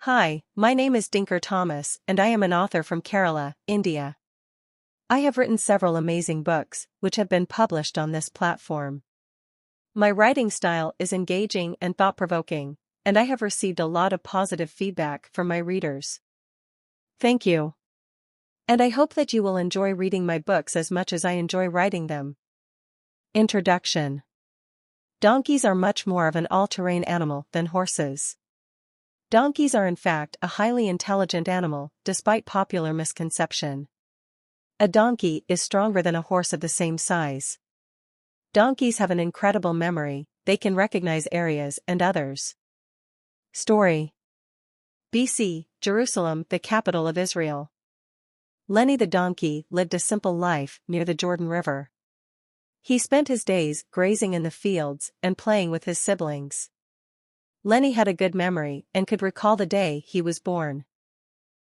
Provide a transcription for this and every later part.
Hi, my name is Dinker Thomas and I am an author from Kerala, India. I have written several amazing books, which have been published on this platform. My writing style is engaging and thought-provoking, and I have received a lot of positive feedback from my readers. Thank you. And I hope that you will enjoy reading my books as much as I enjoy writing them. Introduction. Donkeys are much more of an all-terrain animal than horses. Donkeys are in fact a highly intelligent animal, despite popular misconception. A donkey is stronger than a horse of the same size. Donkeys have an incredible memory, they can recognize areas and others. Story. BC, Jerusalem, the capital of Israel. Lenny the donkey lived a simple life near the Jordan River. He spent his days grazing in the fields and playing with his siblings. Lenny had a good memory and could recall the day he was born.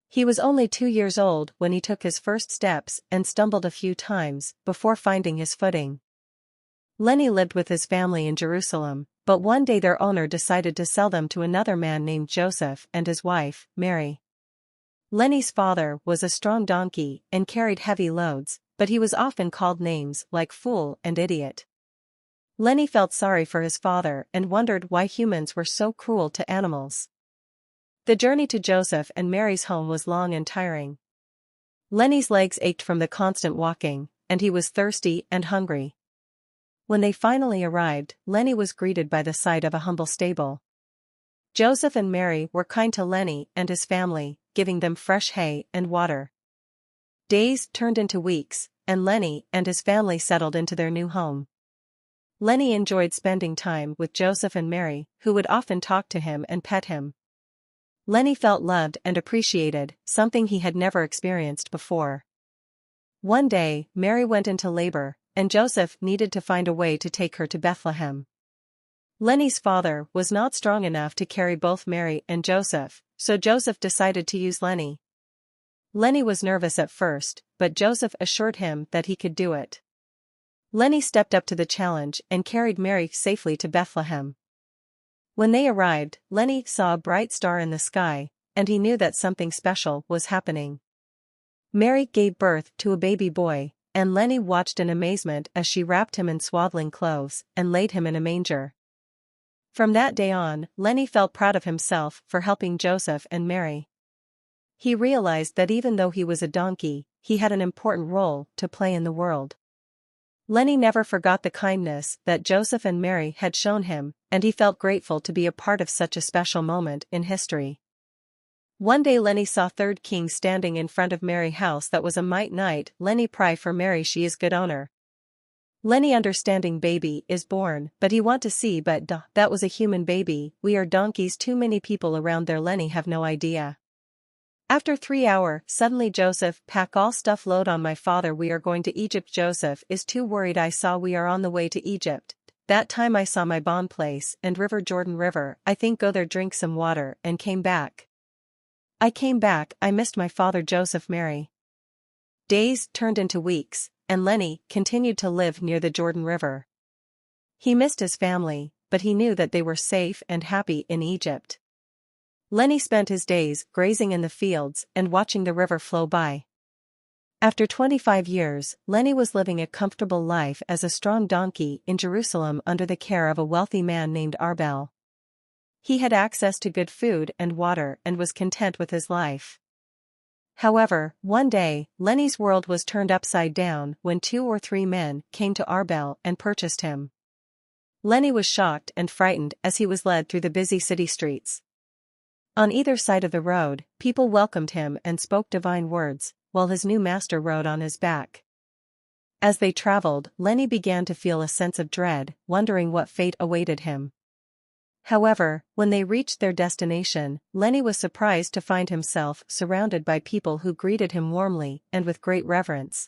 He was only 2 years old when he took his first steps and stumbled a few times before finding his footing. Lenny lived with his family in Jerusalem, but one day their owner decided to sell them to another man named Joseph and his wife, Mary. Lenny's father was a strong donkey and carried heavy loads, but he was often called names like fool and idiot. Lenny felt sorry for his father and wondered why humans were so cruel to animals. The journey to Joseph and Mary's home was long and tiring. Lenny's legs ached from the constant walking, and he was thirsty and hungry. When they finally arrived, Lenny was greeted by the sight of a humble stable. Joseph and Mary were kind to Lenny and his family, giving them fresh hay and water. Days turned into weeks, and Lenny and his family settled into their new home. Lenny enjoyed spending time with Joseph and Mary, who would often talk to him and pet him. Lenny felt loved and appreciated, something he had never experienced before. One day, Mary went into labor, and Joseph needed to find a way to take her to Bethlehem. Lenny's father was not strong enough to carry both Mary and Joseph, so Joseph decided to use Lenny. Lenny was nervous at first, but Joseph assured him that he could do it. Lenny stepped up to the challenge and carried Mary safely to Bethlehem. When they arrived, Lenny saw a bright star in the sky, and he knew that something special was happening. Mary gave birth to a baby boy, and Lenny watched in amazement as she wrapped him in swaddling clothes and laid him in a manger. From that day on, Lenny felt proud of himself for helping Joseph and Mary. He realized that even though he was a donkey, he had an important role to play in the world. Lenny never forgot the kindness that Joseph and Mary had shown him, and he felt grateful to be a part of such a special moment in history. One day Lenny saw third king standing in front of Mary's house. That was a might night. Lenny pray for Mary, she is good owner. Lenny understanding baby is born, but he want to see but that was a human baby, we are donkeys too many people around there Lenny have no idea. After 3 hours, suddenly Joseph, pack all stuff load on my father we are going to Egypt Joseph is too worried I saw we are on the way to Egypt. That time I saw my bond place and river Jordan River I think go there drink some water and came back. I missed my father Joseph Mary. Days turned into weeks, and Lenny continued to live near the Jordan River. He missed his family, but he knew that they were safe and happy in Egypt. Lenny spent his days grazing in the fields and watching the river flow by. After 25 years, Lenny was living a comfortable life as a strong donkey in Jerusalem under the care of a wealthy man named Arbel. He had access to good food and water and was content with his life. However, one day, Lenny's world was turned upside down when 2 or 3 men came to Arbel and purchased him. Lenny was shocked and frightened as he was led through the busy city streets. On either side of the road, people welcomed him and spoke divine words, while his new master rode on his back. As they traveled, Lenny began to feel a sense of dread, wondering what fate awaited him. However, when they reached their destination, Lenny was surprised to find himself surrounded by people who greeted him warmly and with great reverence.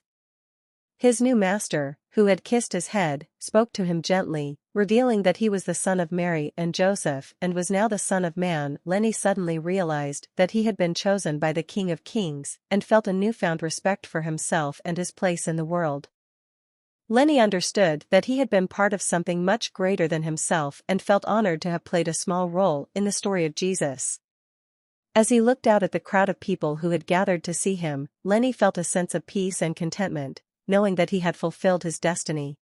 His new master, who had kissed his head, spoke to him gently, revealing that he was the son of Mary and Joseph and was now the Son of Man. Lenny suddenly realized that he had been chosen by the King of Kings and felt a newfound respect for himself and his place in the world. Lenny understood that he had been part of something much greater than himself and felt honored to have played a small role in the story of Jesus. As he looked out at the crowd of people who had gathered to see him, Lenny felt a sense of peace and contentment, knowing that he had fulfilled his destiny.